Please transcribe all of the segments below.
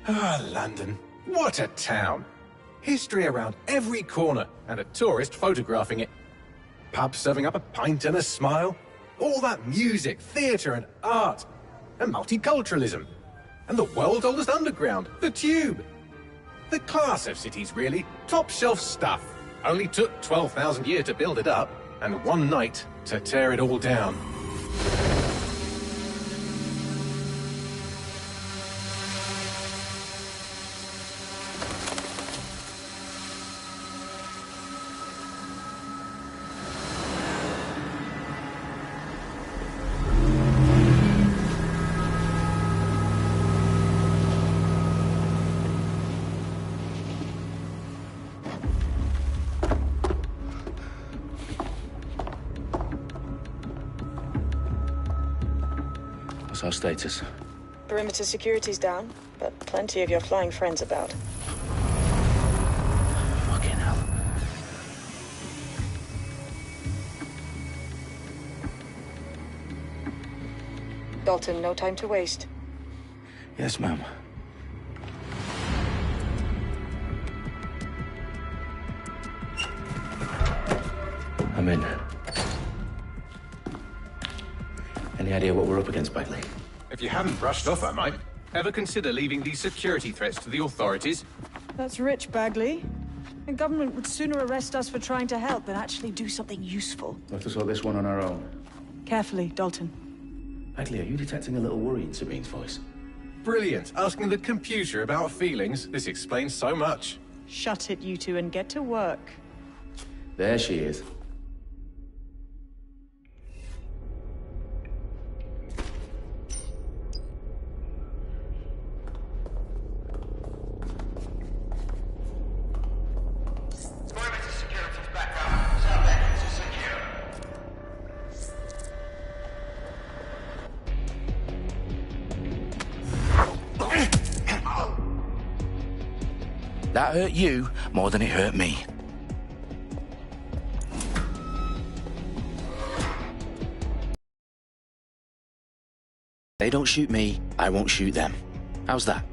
Ah, London. What a town. History around every corner, and a tourist photographing it. Pubs serving up a pint and a smile. All that music, theatre and art. And multiculturalism. And the world's oldest underground, the Tube. The class of cities, really. Top shelf stuff. Only took 12,000 years to build it up, and one night to tear it all down. What's our status? Perimeter security's down, but plenty of your flying friends about. Fucking hell. Dalton, no time to waste. Yes, ma'am. I'm in. Any idea what we're up against, Bagley? If you haven't brushed off, I might. Ever consider leaving these security threats to the authorities? That's rich, Bagley. The government would sooner arrest us for trying to help than actually do something useful. We'll have to sort this one on our own. Carefully, Dalton. Bagley, are you detecting a little worry in Sabine's voice? Brilliant. Asking the computer about feelings. This explains so much. Shut it, you two, and get to work. There she is. That hurt you more than it hurt me. They don't shoot me, I won't shoot them. How's that?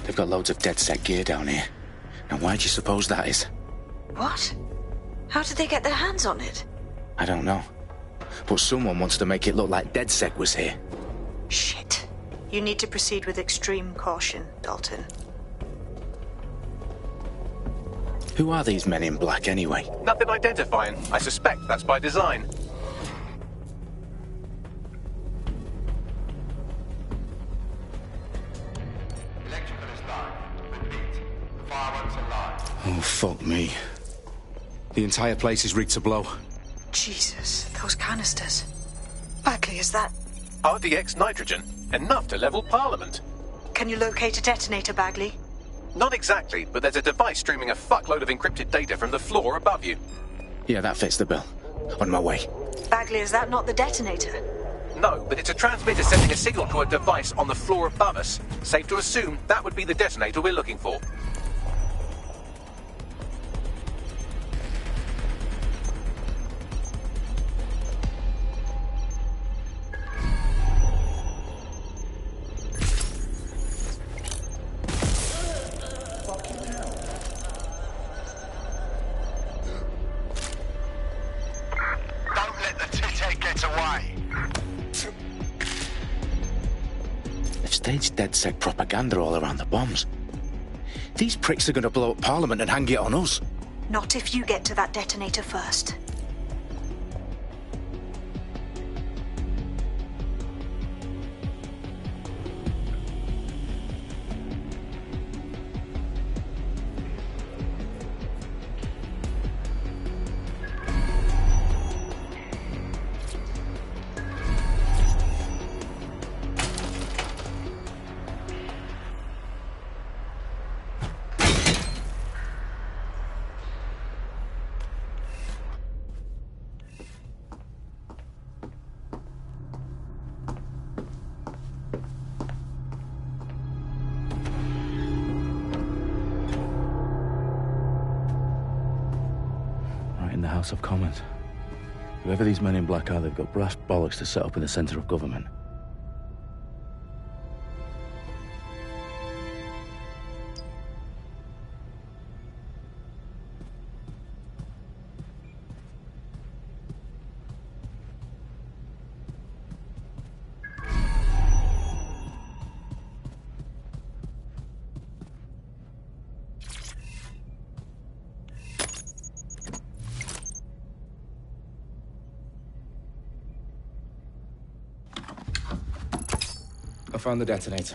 They've got loads of dead-set gear down here. Now why do you suppose that is? What? How did they get their hands on it? I don't know. But someone wants to make it look like DedSec was here. Shit. You need to proceed with extreme caution, Dalton. Who are these men in black, anyway? Nothing identifying. I suspect that's by design. Oh, fuck me. The entire place is rigged to blow. Jesus, those canisters. Bagley, is that... RDX nitrogen. Enough to level Parliament. Can you locate a detonator, Bagley? Not exactly, but there's a device streaming a fuckload of encrypted data from the floor above you. Yeah, that fits the bill. On my way. Bagley, is that not the detonator? No, but it's a transmitter sending a signal to a device on the floor above us. Safe to assume that would be the detonator we're looking for. minutes away. They've staged DedSec propaganda all around the bombs. These pricks are going to blow up Parliament and hang it on us. Not if you get to that detonator first. In the House of Commons. Whoever these men in black are, they've got brass bollocks to set up in the centre of government. I found the detonator.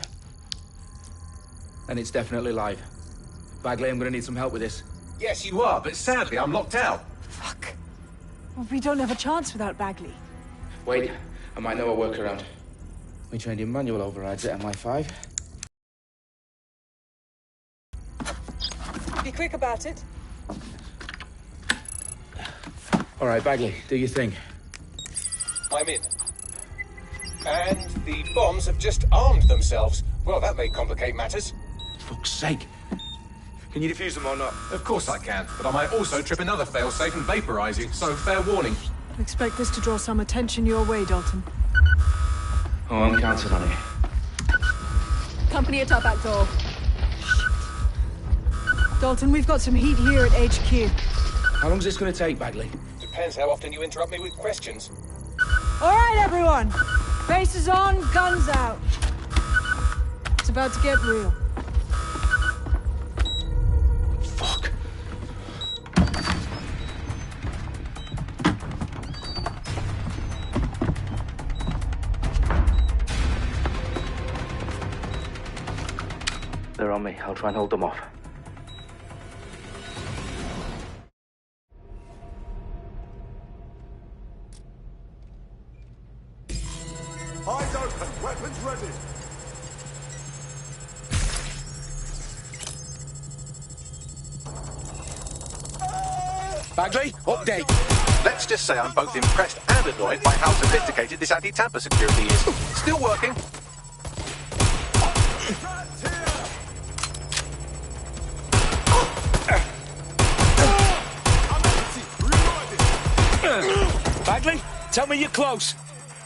And it's definitely live. Bagley, I'm gonna need some help with this. Yes, you are, but sadly, I'm locked out. Fuck. Well, we don't have a chance without Bagley. Wait, I might know a workaround. We trained in manual overrides at MI5. Be quick about it. All right, Bagley, do your thing. I'm in. And the bombs have just armed themselves. Well, that may complicate matters. Fuck's sake. Can you defuse them or not? Of course I can, but I might also trip another failsafe and vaporize you, so fair warning. Expect this to draw some attention your way, Dalton. Oh, I'm counting on it. Company at our back door. Dalton, we've got some heat here at HQ. How long's this gonna take, Bagley? Depends how often you interrupt me with questions. All right, everyone. Faces on, guns out. It's about to get real. Fuck. They're on me. I'll try and hold them off. Eyes open, weapons ready. Bagley, update. Let's just say I'm both impressed and annoyed by how sophisticated this anti-tamper security is. Still working. Bagley, tell me you're close.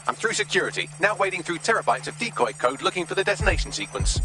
I'm through security, now wading through terabytes of decoy code looking for the detonation sequence.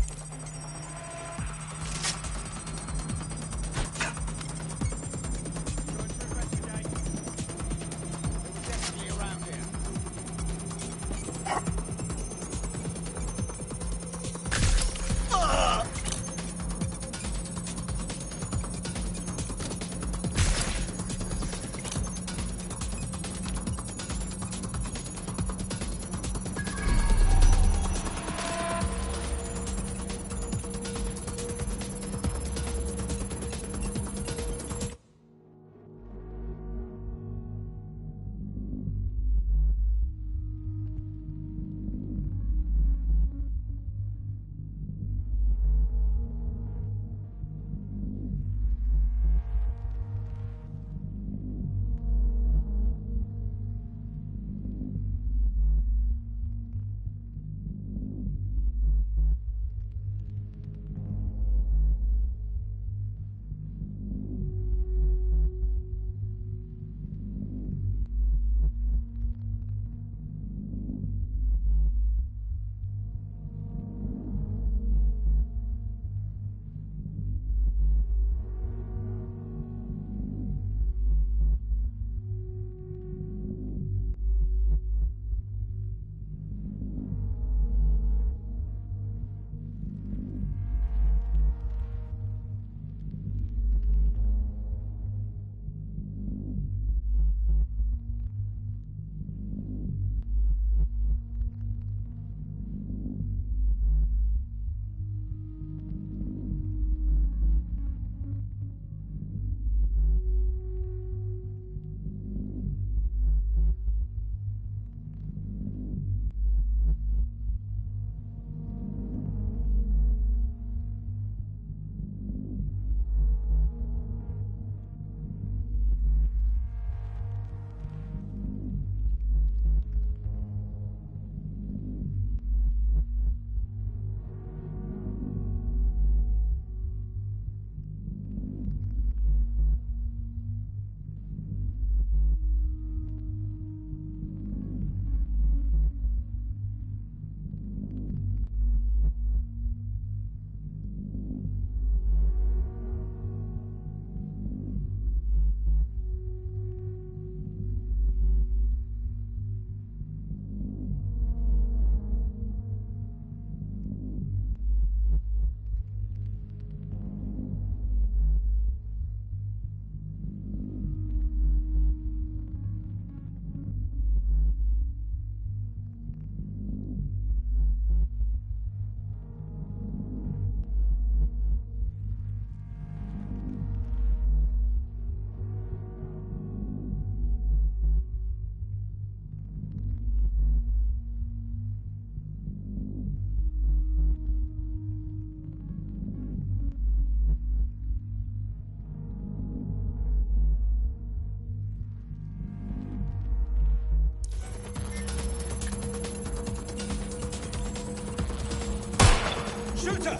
Shooter!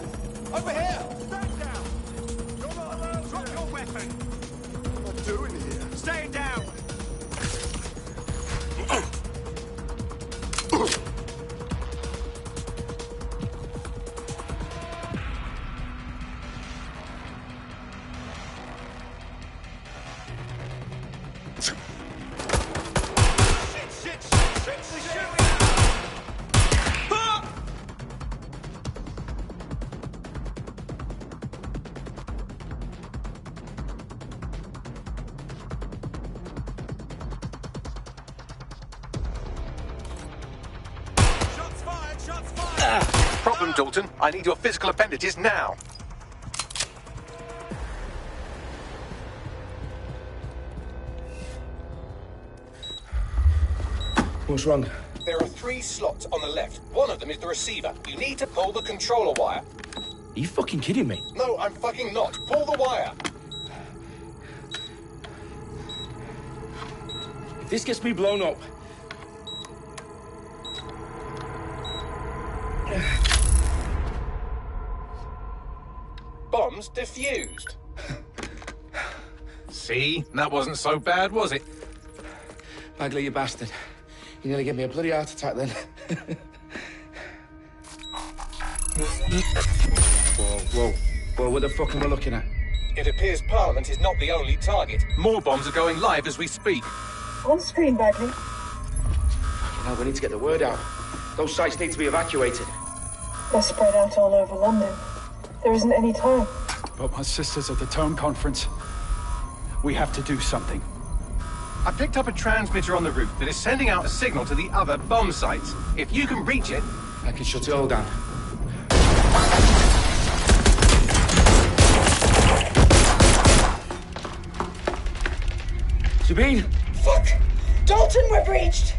Over here! Stand down! You're not allowed to... Drop your weapon! What am I doing here? Stay down! Problem, Dalton. I need your physical appendages now. What's wrong? There are 3 slots on the left. One of them is the receiver. You need to pull the controller wire. Are you fucking kidding me? No, I'm fucking not. Pull the wire. If this gets me blown up... Bombs defused. See? That wasn't so bad, was it? Bagley, you bastard. You nearly gave me a bloody heart attack then. Whoa, what the fuck am I looking at? It appears Parliament is not the only target. More bombs are going live as we speak. On screen, Bagley. Now we need to get the word out. Those sites need to be evacuated. They're spread out all over London. There isn't any time. But my sister's at the town conference. We have to do something. I picked up a transmitter on the roof that is sending out a signal to the other bomb sites. If you can reach it... I can shut it all down. Sabine! Fuck! Dalton, we're breached!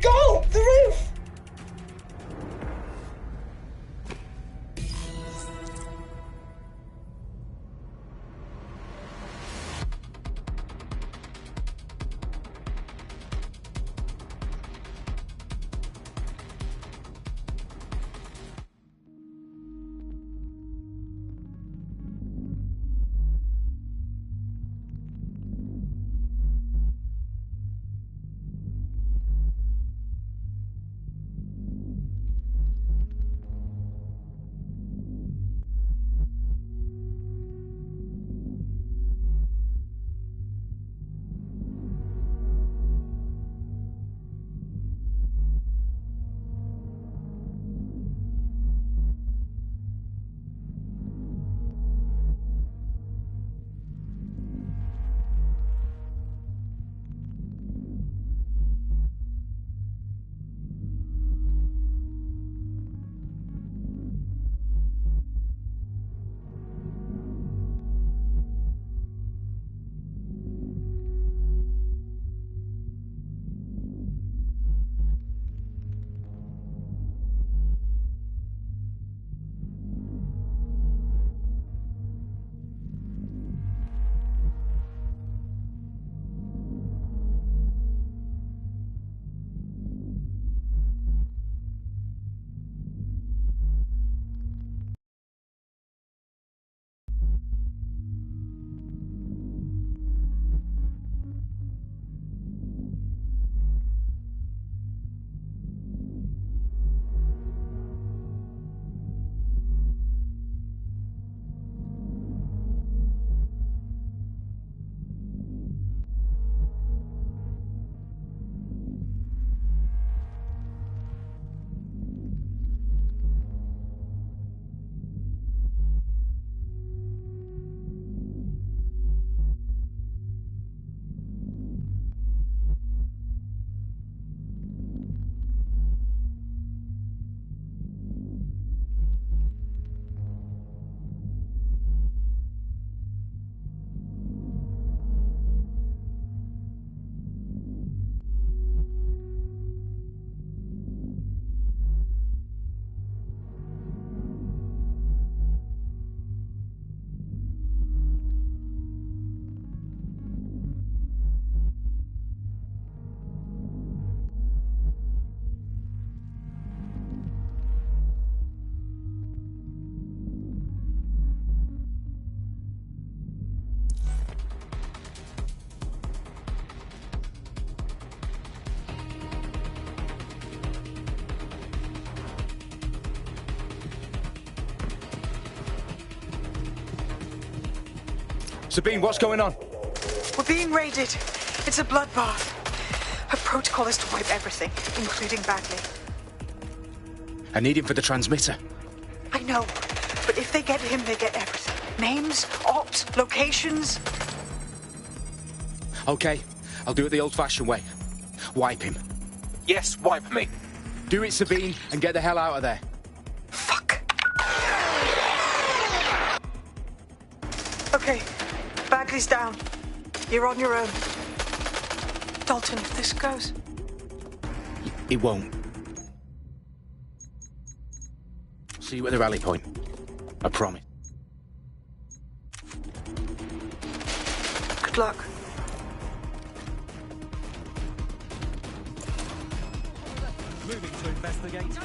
Go! The roof! Sabine, what's going on? We're being raided. It's a bloodbath. Her protocol is to wipe everything, including Bagley. I need him for the transmitter. I know, but if they get him, they get everything. Names, ops, locations. Okay, I'll do it the old-fashioned way. Wipe him. Yes, wipe me. Do it, Sabine, and get the hell out of there. Fuck. Okay, Bagley's down. You're on your own. Dalton, if this goes... It won't. See you at the rally point. I promise. Good luck. Moving to investigate.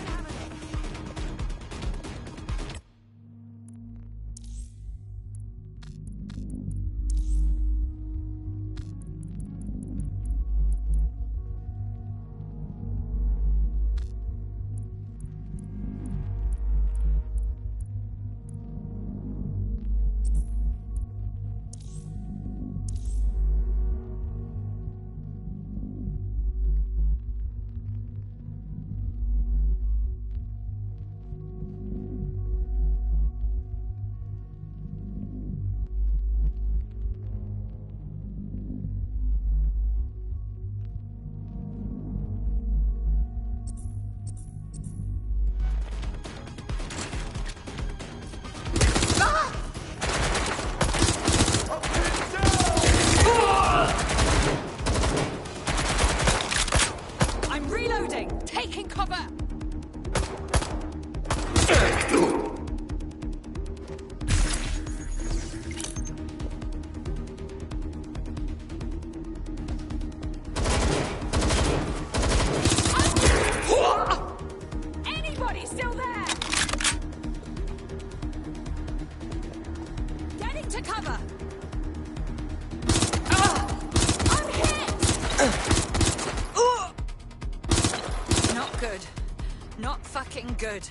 Good.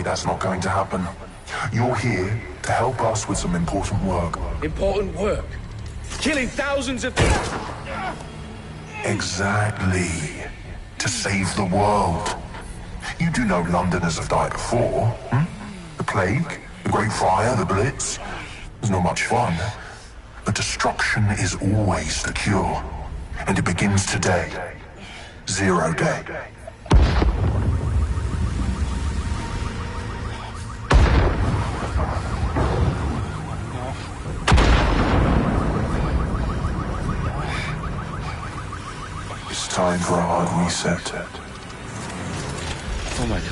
That's not going to happen. You're here to help us with some important work. Important work? Killing thousands of... Exactly. To save the world. You do know Londoners have died before, hmm? The Plague, the Great Fire, the Blitz. It's not much fun. But destruction is always the cure. And it begins today. Zero Day. Time for a hard reset. Oh my God.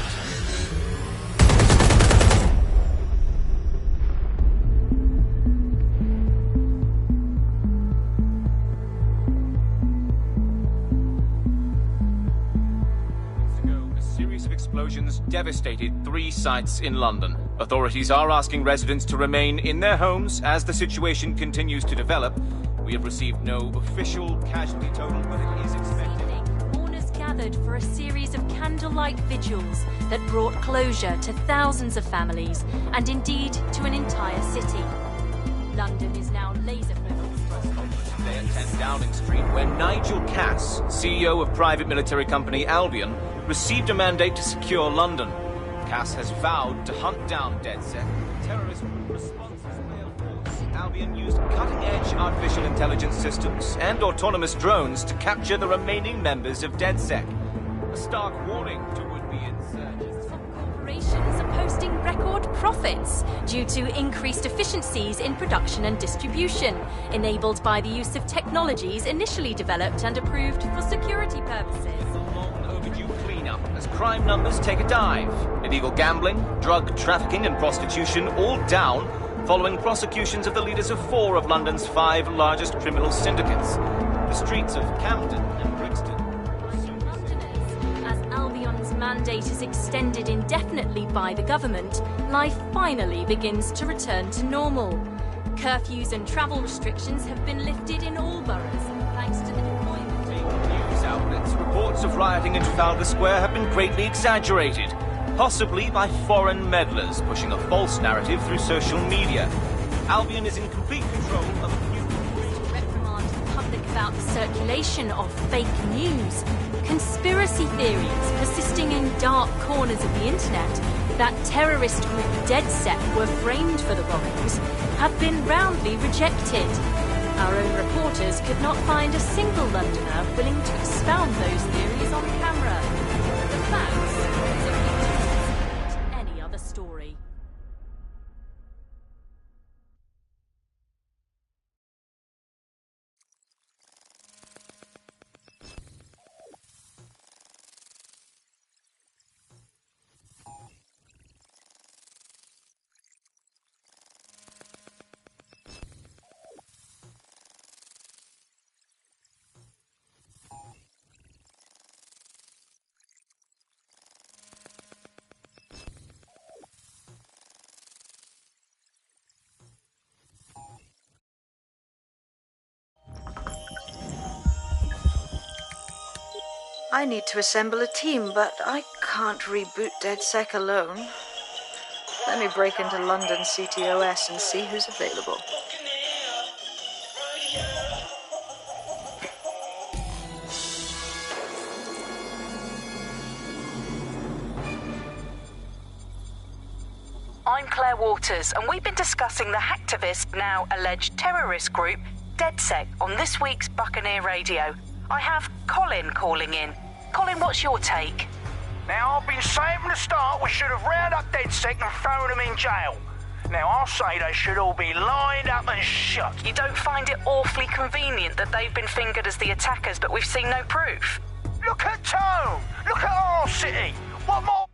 A series of explosions devastated 3 sites in London. Authorities are asking residents to remain in their homes as the situation continues to develop. We have received no official casualty total, but it is expected. Mourners gathered for a series of candlelight vigils that brought closure to thousands of families and indeed to an entire city. London is now Downing Street, where Nigel Cass, CEO of private military company Albion, received a mandate to secure London. Cass has vowed to hunt down DedSec. Terrorist responses failed force. Albion used cutting-edge artificial intelligence systems and autonomous drones to capture the remaining members of DedSec. A stark warning to would-be insurgents. Corporations are posting record profits due to increased efficiencies in production and distribution, enabled by the use of technologies initially developed and approved for security purposes. Overdue cleanup as crime numbers take a dive. Illegal gambling, drug trafficking and prostitution all down following prosecutions of the leaders of 4 of London's 5 largest criminal syndicates. The streets of Camden and Brixton. As Albion's mandate is extended indefinitely by the government, life finally begins to return to normal. Curfews and travel restrictions have been lifted in all boroughs, thanks to the deployment. News outlets, reports of rioting in Trafalgar Square have been greatly exaggerated, possibly by foreign meddlers pushing a false narrative through social media. Albion is in complete control of reprimand the public about the circulation of fake news. Conspiracy theories persisting in dark corners of the internet that terrorist group DedSec were framed for the bombings have been roundly rejected. Our own reporters could not find a single Londoner willing to expound those theories on camera. The facts simply don't any other story. I need to assemble a team, but I can't reboot DedSec alone. Let me break into London CTOS and see who's available. I'm Claire Waters, and we've been discussing the hacktivist, now alleged terrorist group, DedSec, on this week's Buccaneer Radio. I have Colin calling in. Colin, what's your take? Now, I've been saying from the start we should have rounded up DedSec and thrown them in jail. Now, I'll say they should all be lined up and shot. You don't find it awfully convenient that they've been fingered as the attackers, but we've seen no proof? Look at Tone! Look at our city! What more?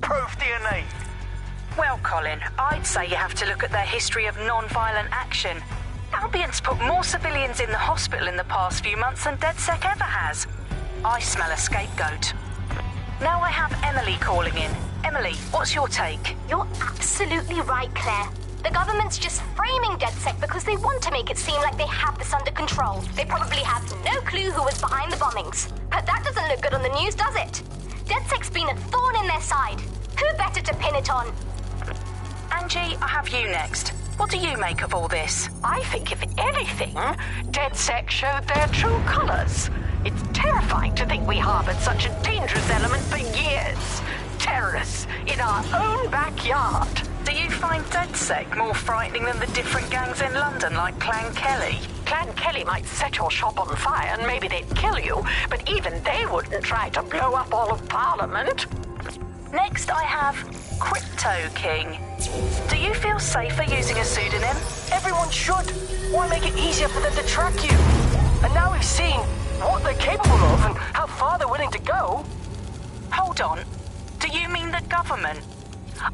proof do you need? Well, Colin, I'd say you have to look at their history of non-violent action. Albion's put more civilians in the hospital in the past few months than DedSec ever has. I smell a scapegoat. Now I have Emily calling in. Emily, what's your take? You're absolutely right, Claire. The government's just framing DedSec because they want to make it seem like they have this under control. They probably have no clue who was behind the bombings. But that doesn't look good on the news, does it? DedSec's been a thorn in their side. Who better to pin it on? Angie, I have you next. What do you make of all this? I think, if anything, DedSec showed their true colors. It's terrifying to think we harbored such a dangerous element for years. Terrorists in our own backyard. Do you find DedSec more frightening than the different gangs in London, like Clan Kelly? Clan Kelly might set your shop on fire and maybe they'd kill you, but even they wouldn't try to blow up all of Parliament. Next, I have Crypto King. Do you feel safer using a pseudonym? Everyone should. Why make it easier for them to track you? And now we've seen what they're capable of and how far they're willing to go. Hold on. Do you mean the government?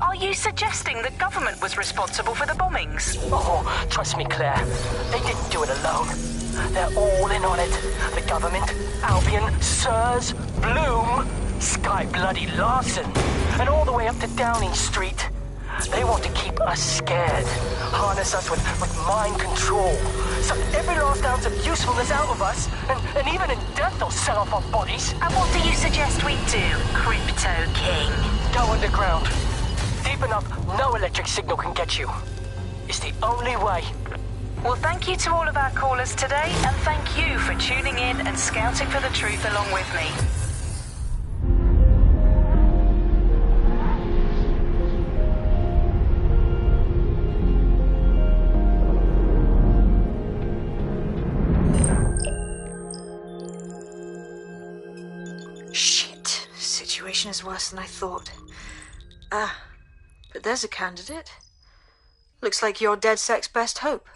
Are you suggesting the government was responsible for the bombings? Oh, trust me, Claire. They didn't do it alone. They're all in on it. The government, Albion, Sirs, Bloom, Sky Bloody Larson, and all the way up to Downing Street. They want to keep us scared, harness us with mind control, suck every last ounce of usefulness out of us, and even in death they'll sell off our bodies. And what do you suggest we do, Crypto King? Go underground. Deep enough, no electric signal can get you. It's the only way. Well, thank you to all of our callers today, and thank you for tuning in and scouting for the truth along with me. Shit. Situation is worse than I thought. But there's a candidate. Looks like you're DedSec's best hope.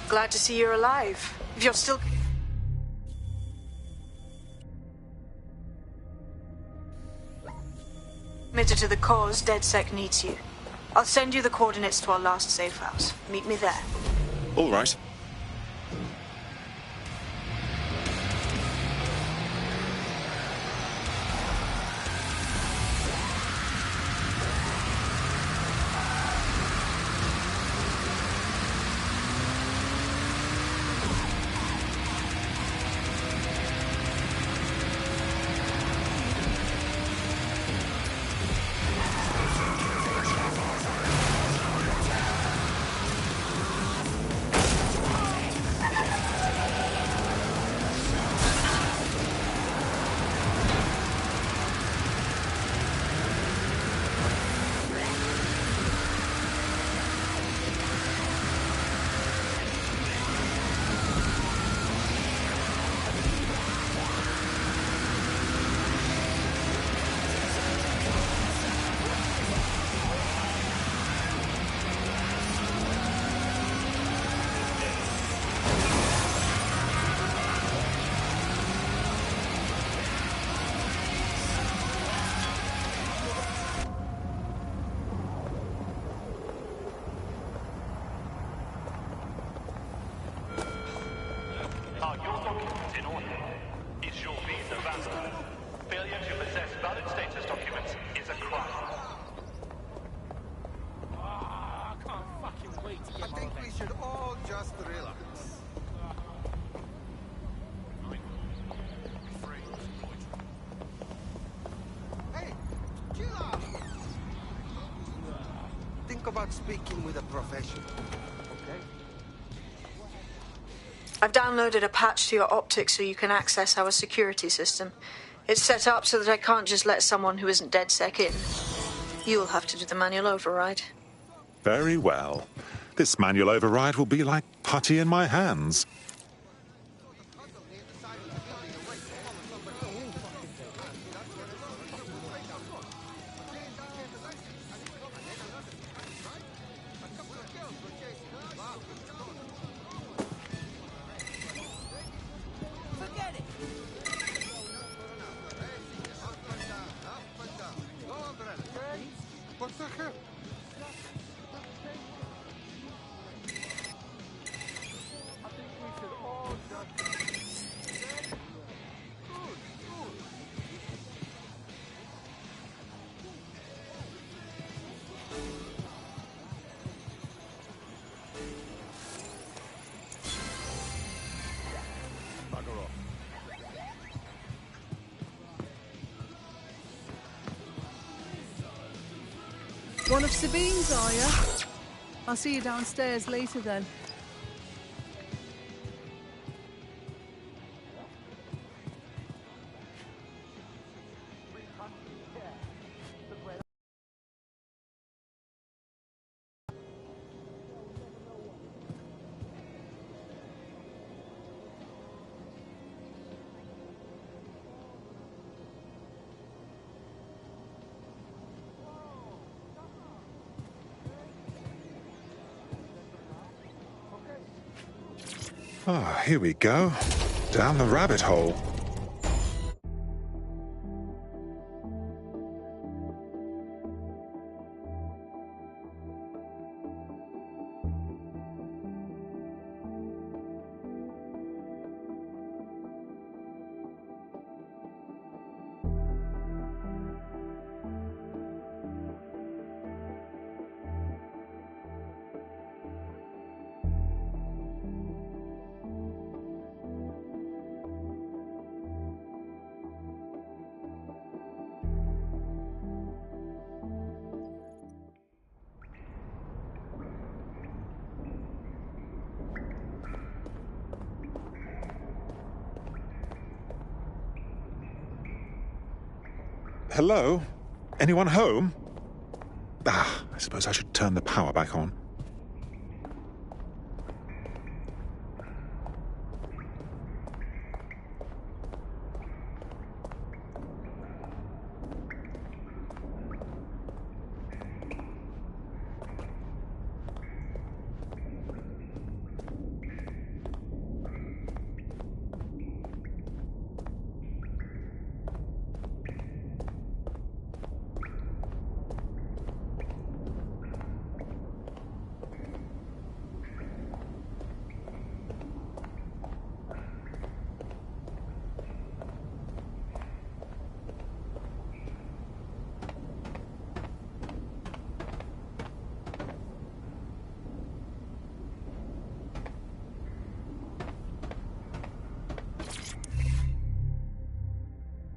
Glad to see you're alive. If you're still... committed to the cause, DedSec needs you. I'll send you the coordinates to our last safe house. Meet me there. All right. Are your documents in order? Is your visa valid? Failure to possess valid status documents is a crime. I can't fucking wait to get I think we should all just relax. Hey, chill out. Think about speaking with a professional, okay? I've downloaded a patch to your optics so you can access our security system. It's set up so that I can't just let someone who isn't DedSec in. You'll have to do the manual override. Very well. This manual override will be like putty in my hands. One of Sabine's, are you? I'll see you downstairs later then. Ah, here we go. Down the rabbit hole. Hello? Anyone home? Ah, I suppose I should turn the power back on.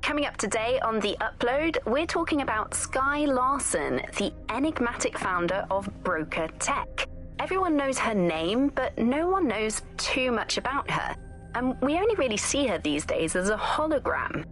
Coming up today on The Upload, we're talking about Skye Larson, the enigmatic founder of Broker Tech. Everyone knows her name, but no one knows too much about her. And we only really see her these days as a hologram.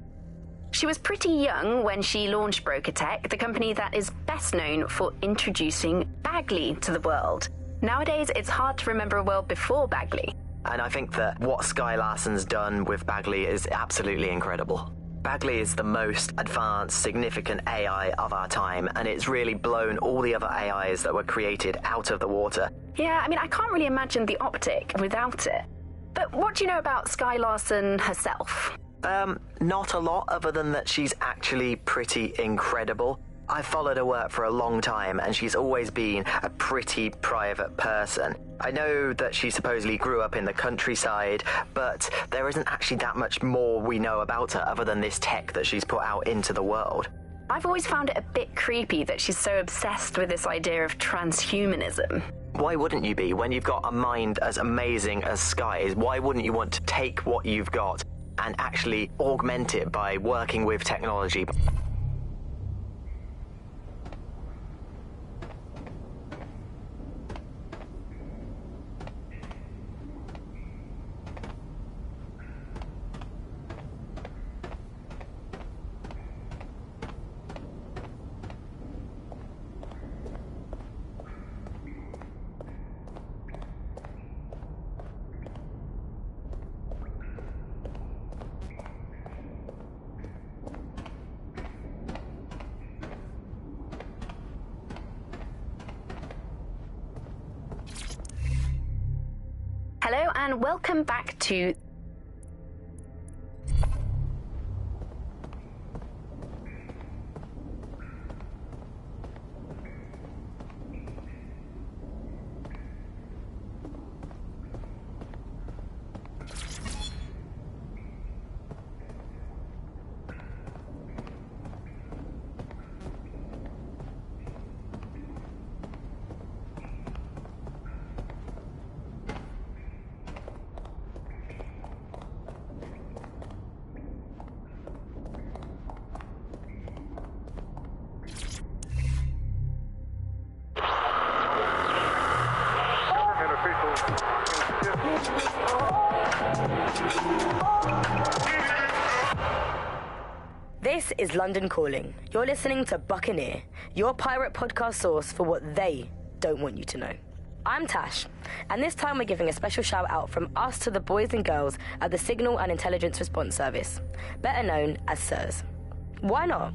She was pretty young when she launched Broker Tech, the company that is best known for introducing Bagley to the world. Nowadays, it's hard to remember a world before Bagley. And I think that what Skye Larson's done with Bagley is absolutely incredible. Bagley is the most advanced, significant AI of our time, and it's really blown all the other AIs that were created out of the water. Yeah, I mean, I can't really imagine the optic without it. But what do you know about Skye Larson herself? Not a lot, other than that she's actually pretty incredible. I've followed her work for a long time, and she's always been a pretty private person. I know that she supposedly grew up in the countryside, but there isn't actually that much more we know about her other than this tech that she's put out into the world. I've always found it a bit creepy that she's so obsessed with this idea of transhumanism. Why wouldn't you be? When you've got a mind as amazing as Sky's, why wouldn't you want to take what you've got and actually augment it by working with technology? Hello and welcome back to... This is London Calling. You're listening to Buccaneer, your pirate podcast source for what they don't want you to know. I'm Tash, and this time we're giving a special shout out from us to the boys and girls at the Signal and Intelligence Response Service, better known as SIRS. Why not?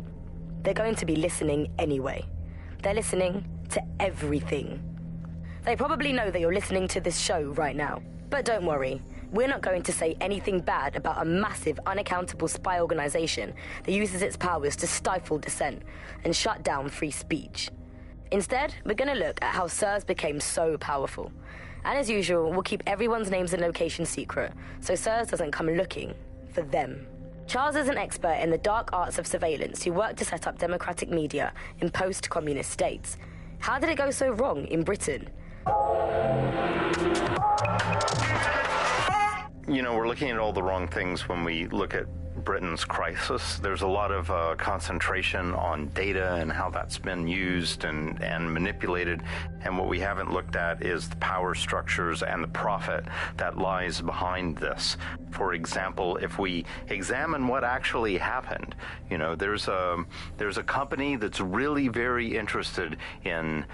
They're going to be listening anyway. They're listening to everything. They probably know that you're listening to this show right now, but don't worry. We're not going to say anything bad about a massive, unaccountable spy organization that uses its powers to stifle dissent and shut down free speech. Instead, we're going to look at how SIRS became so powerful. And as usual, we'll keep everyone's names and locations secret, so SIRS doesn't come looking for them. Charles is an expert in the dark arts of surveillance who worked to set up democratic media in post-communist states. How did it go so wrong in Britain? You know, we're looking at all the wrong things when we look at Britain's crisis. There's a lot of concentration on data and how that's been used and manipulated. And what we haven't looked at is the power structures and the profit that lies behind this. For example, if we examine what actually happened, you know, there's a company that's really very interested in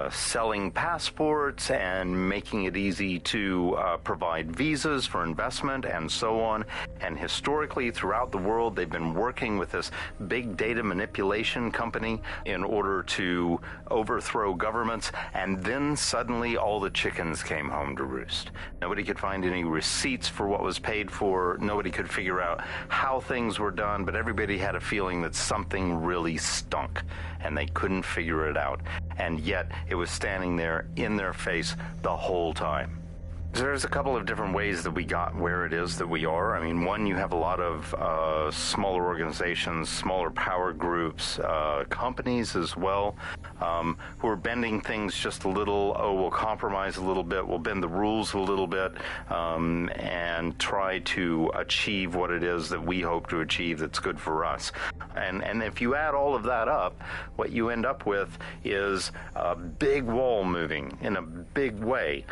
selling passports and making it easy to provide visas for investment and so on. And historically, throughout the world, they've been working with this big data manipulation company in order to overthrow governments. And then suddenly all the chickens came home to roost. Nobody could find any receipts for what was paid for. Nobody could figure out how things were done, but everybody had a feeling that something really stunk and they couldn't figure it out. And yet it was standing there in their face the whole time. There's a couple of different ways that we got where it is that we are. I mean, one, you have a lot of smaller organizations, smaller power groups, companies as well, who are bending things just a little. Oh, we'll compromise a little bit, we'll bend the rules a little bit, and try to achieve what it is that we hope to achieve that's good for us. And if you add all of that up, what you end up with is a big wall moving in a big way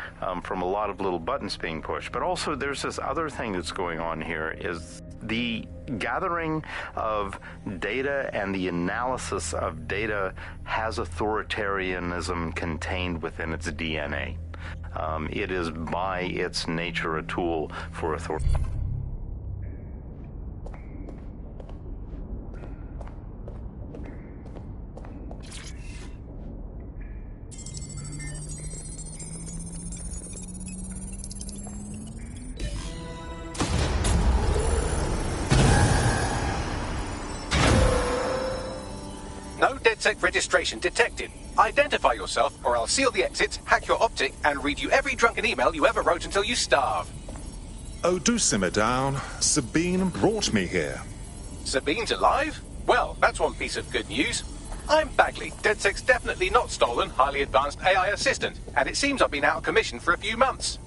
from a lot of little buttons being pushed. But also there's this other thing that's going on here is the gathering of data and the analysis of data has authoritarianism contained within its DNA. It is by its nature a tool for authority. No dead DedSec registration detected. Identify yourself, or I'll seal the exits, hack your optic, and read you every drunken email you ever wrote until you starve. Oh, do simmer down. Sabine brought me here. Sabine's alive? Well, that's one piece of good news. I'm Bagley, DedSec's definitely not stolen, highly advanced AI assistant, and it seems I've been out of commission for a few months.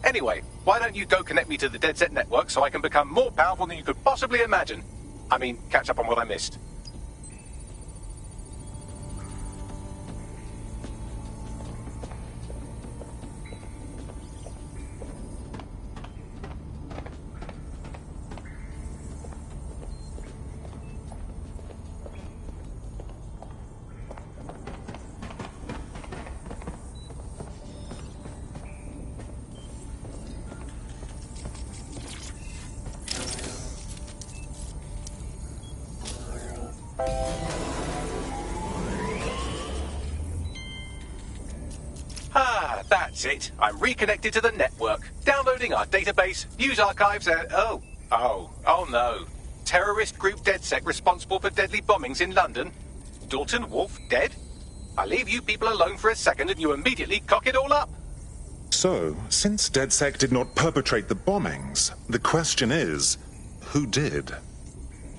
Anyway, why don't you go connect me to the DedSec network so I can become more powerful than you could possibly imagine? I mean, catch up on what I missed. That's it. I'm reconnected to the network, downloading our database, news archives, and oh no. Terrorist group DedSec responsible for deadly bombings in London? Dalton Wolf dead? I leave you people alone for a second and you immediately cock it all up. So, since DedSec did not perpetrate the bombings, the question is, who did?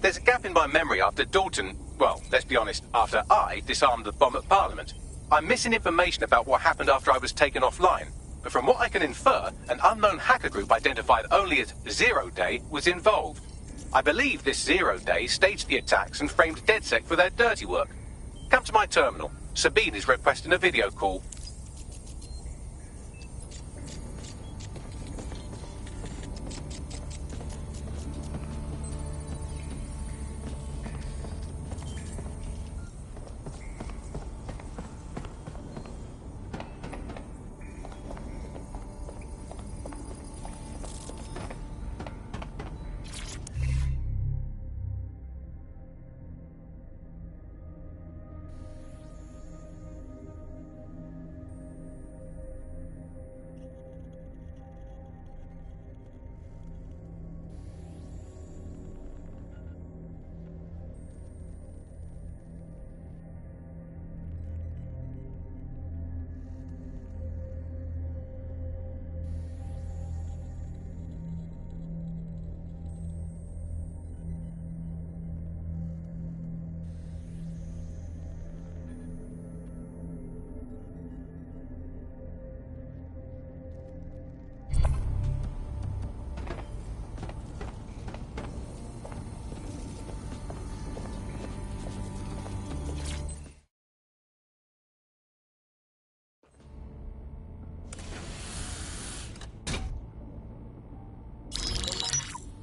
There's a gap in my memory after Dalton, well, let's be honest, after I disarmed the bomb at Parliament. I'm missing information about what happened after I was taken offline, but from what I can infer, an unknown hacker group identified only as Zero Day was involved. I believe this Zero Day staged the attacks and framed DedSec for their dirty work. Come to my terminal. Sabine is requesting a video call.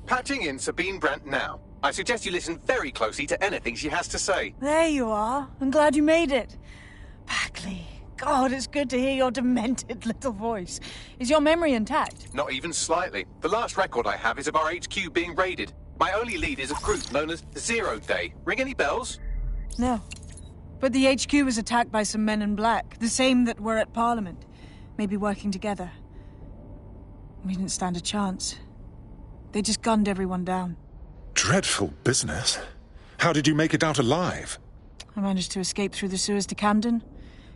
Patching in Sabine Brandt now. I suggest you listen very closely to anything she has to say. There you are. I'm glad you made it. Bagley, God, it's good to hear your demented little voice. Is your memory intact? Not even slightly. The last record I have is of our HQ being raided. My only lead is a group known as Zero Day. Ring any bells? No. But the HQ was attacked by some men in black, the same that were at Parliament. Maybe working together. We didn't stand a chance. They just gunned everyone down. Dreadful business. How did you make it out alive? I managed to escape through the sewers to Camden.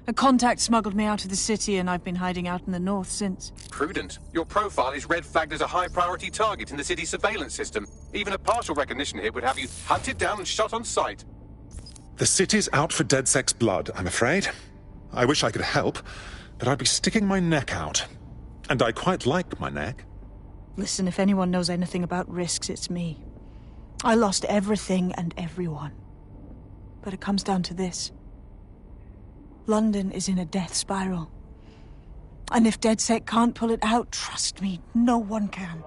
A contact smuggled me out of the city, and I've been hiding out in the north since. Prudent. Your profile is red flagged as a high-priority target in the city's surveillance system. Even a partial recognition hit would have you hunted down and shot on sight. The city's out for DedSec's blood, I'm afraid. I wish I could help, but I'd be sticking my neck out. And I quite like my neck. Listen, if anyone knows anything about risks, it's me. I lost everything and everyone. But it comes down to this. London is in a death spiral. And if DedSec can't pull it out, trust me, no one can.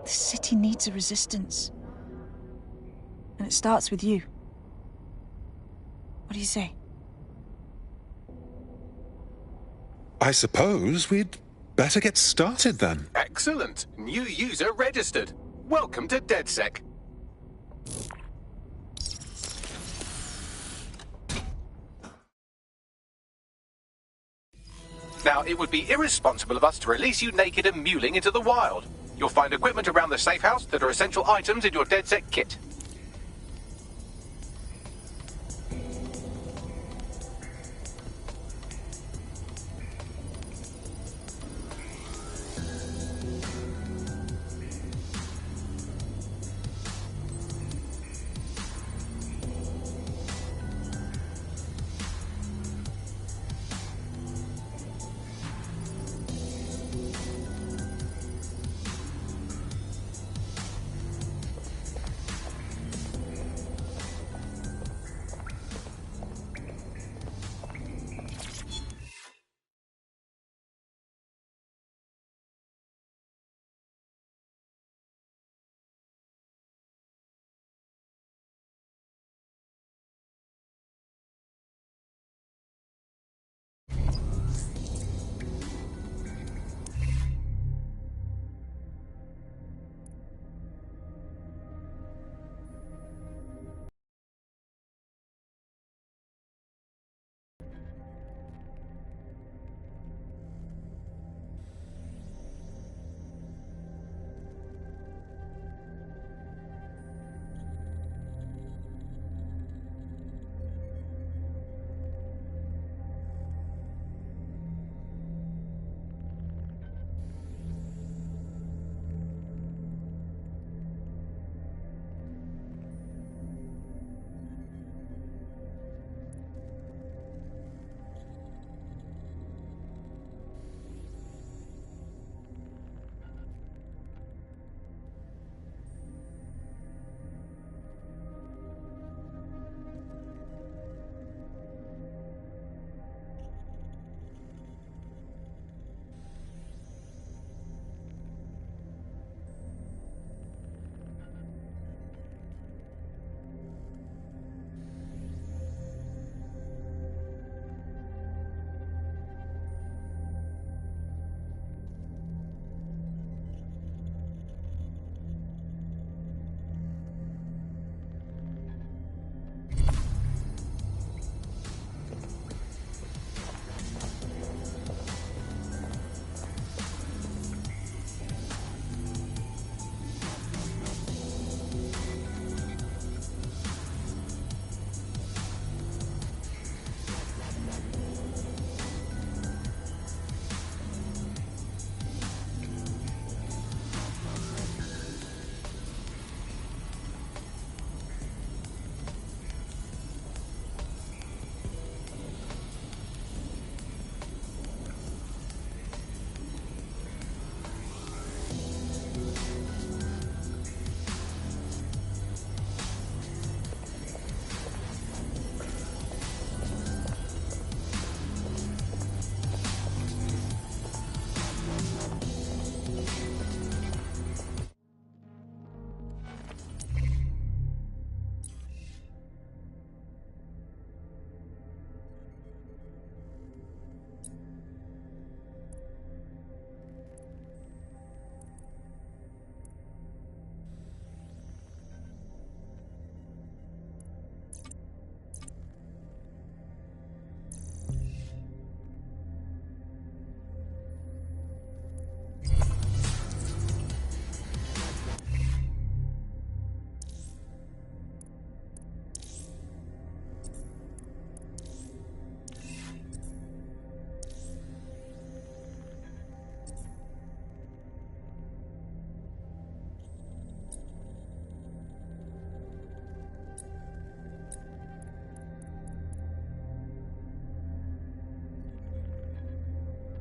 The city needs a resistance. And it starts with you. What do you say? I suppose we'd better get started then. Excellent. New user registered. Welcome to DedSec. Now, it would be irresponsible of us to release you naked and mewling into the wild. You'll find equipment around the safe house that are essential items in your DedSec kit.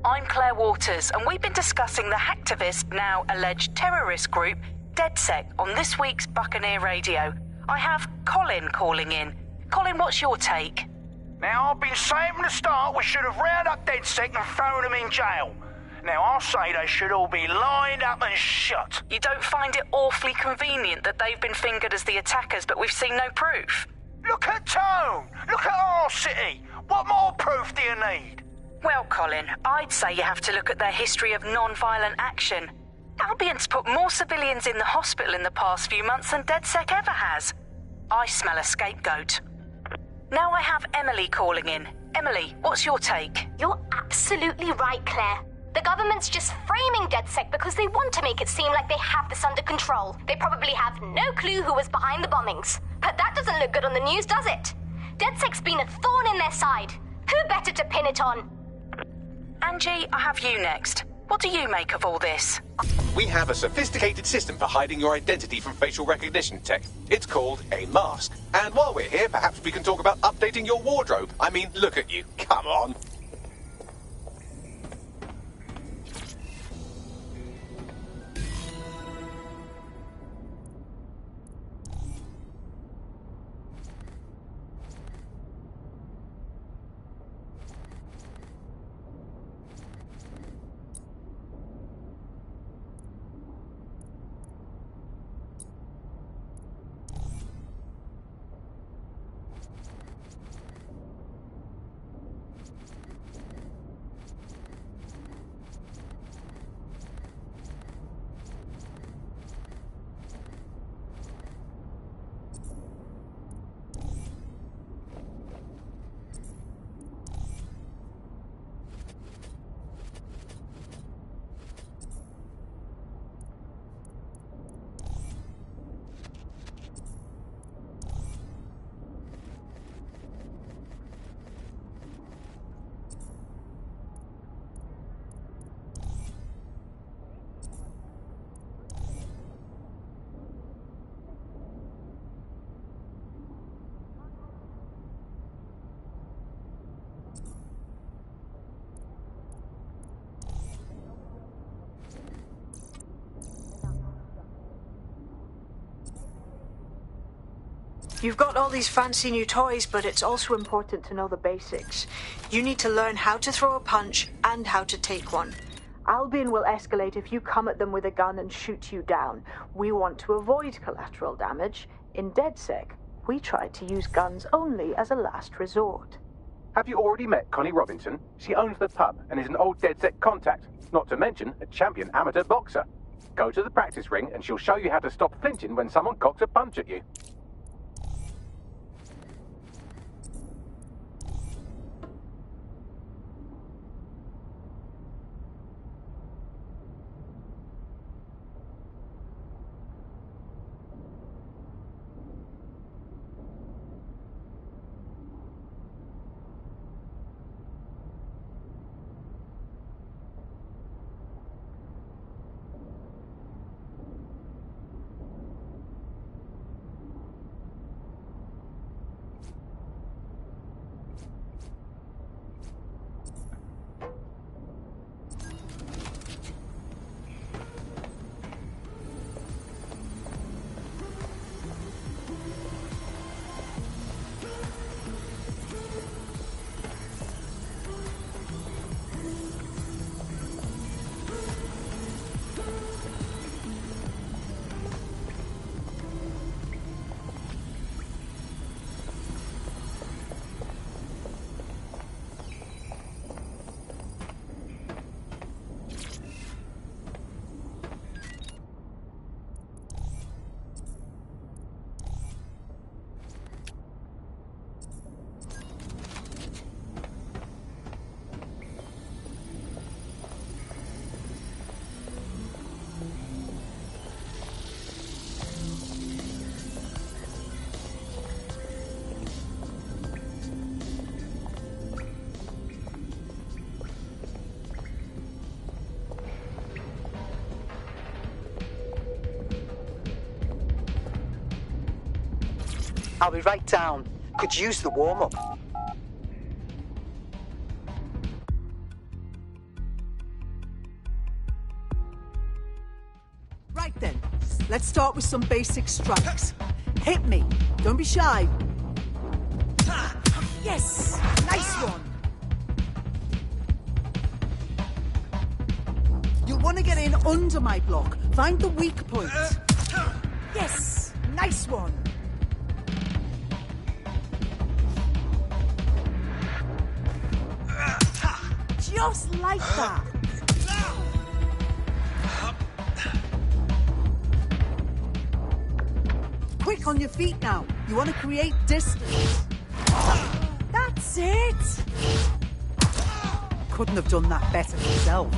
I'm Claire Waters, and we've been discussing the hacktivist, now alleged terrorist group, DedSec, on this week's Buccaneer Radio. I have Colin calling in. Colin, what's your take? Now, I've been saying from the start we should have rounded up DedSec and thrown them in jail. Now, I'll say they should all be lined up and shot. You don't find it awfully convenient that they've been fingered as the attackers, but we've seen no proof? Look at Tone! Look at our city! What more proof do you need? Well, Colin, I'd say you have to look at their history of non-violent action. Albion's put more civilians in the hospital in the past few months than DedSec ever has. I smell a scapegoat. Now I have Emily calling in. Emily, what's your take? You're absolutely right, Claire. The government's just framing DedSec because they want to make it seem like they have this under control. They probably have no clue who was behind the bombings. But that doesn't look good on the news, does it? DedSec's been a thorn in their side. Who better to pin it on? Angie, I have you next. What do you make of all this? We have a sophisticated system for hiding your identity from facial recognition tech. It's called a mask. And while we're here, perhaps we can talk about updating your wardrobe. I mean, look at you. Come on. You've got all these fancy new toys, but it's also important to know the basics. You need to learn how to throw a punch and how to take one. Albion will escalate if you come at them with a gun and shoot you down. We want to avoid collateral damage. In DedSec, we try to use guns only as a last resort. Have you already met Connie Robinson? She owns the pub and is an old DedSec contact, not to mention a champion amateur boxer. Go to the practice ring and she'll show you how to stop flinching when someone cocks a punch at you. I'll be right down. Could use the warm-up. Let's start with some basic strikes. Hit me. Don't be shy. Yes! Nice one! You'll want to get in under my block. Find the weak point. Yes! Nice one! Just like that. Quick on your feet now. You want to create distance. That's it! Couldn't have done that better myself.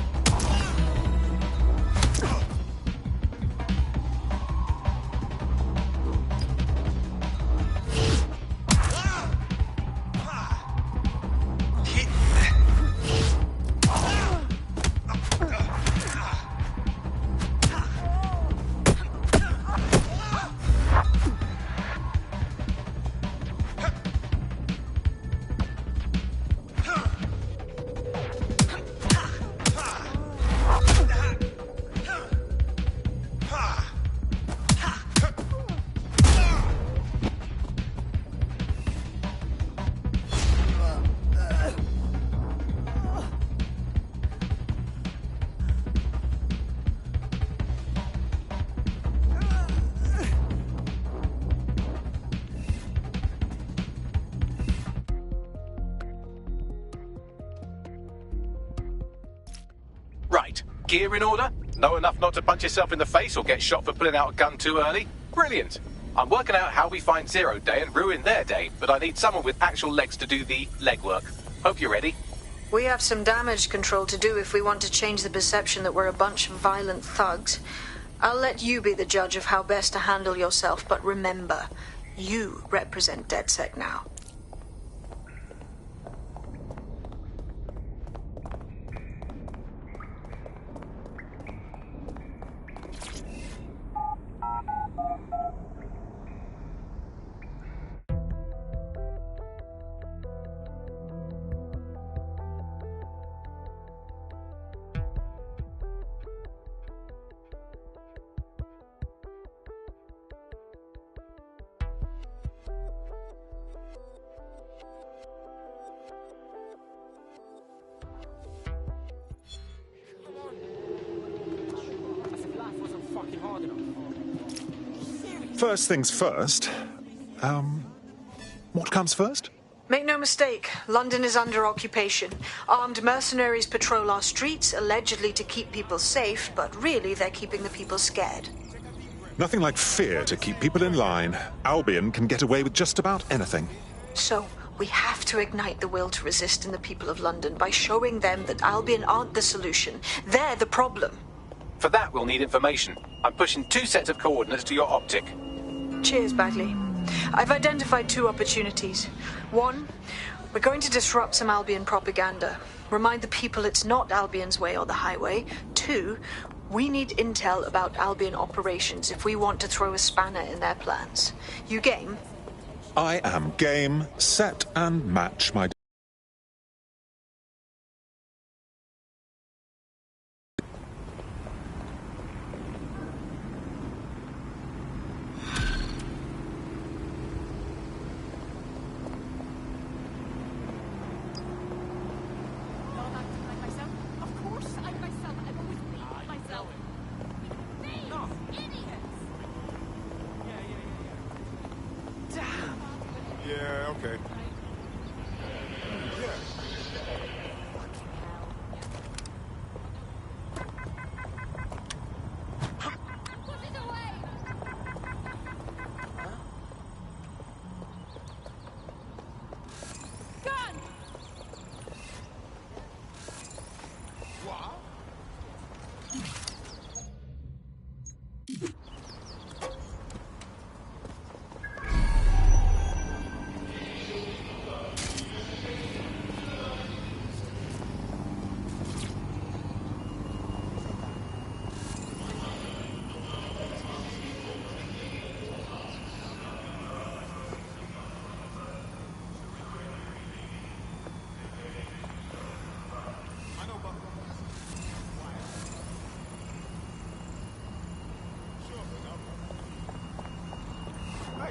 Right. Gear in order? Know enough not to punch yourself in the face or get shot for pulling out a gun too early? Brilliant. I'm working out how we find Zero Day and ruin their day, but I need someone with actual legs to do the legwork. Hope you're ready. We have some damage control to do if we want to change the perception that we're a bunch of violent thugs. I'll let you be the judge of how best to handle yourself, but remember, you represent DedSec now. First things first. What comes first? Make no mistake, London is under occupation. Armed mercenaries patrol our streets, allegedly to keep people safe, but really they're keeping the people scared. Nothing like fear to keep people in line. Albion can get away with just about anything. So, we have to ignite the will to resist in the people of London by showing them that Albion aren't the solution. They're the problem. For that, we'll need information. I'm pushing 2 sets of coordinates to your optic. Cheers, Bagley. I've identified 2 opportunities. 1, we're going to disrupt some Albion propaganda. Remind the people it's not Albion's way or the highway. 2, we need intel about Albion operations if we want to throw a spanner in their plans. You game? I am game, set, and match, my... Yeah, okay.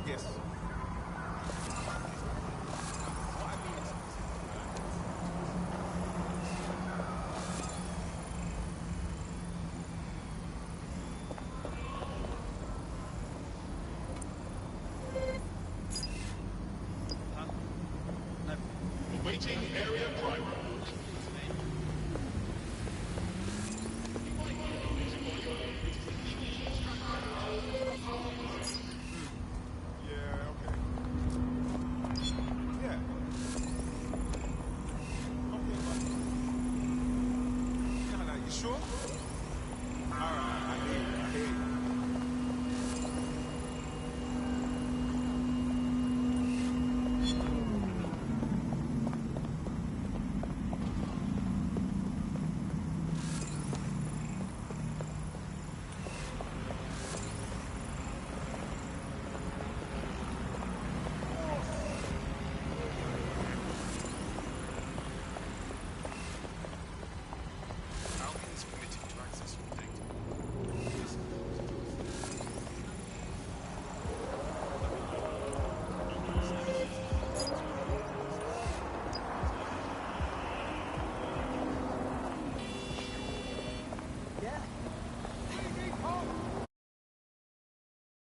guess. Awaiting area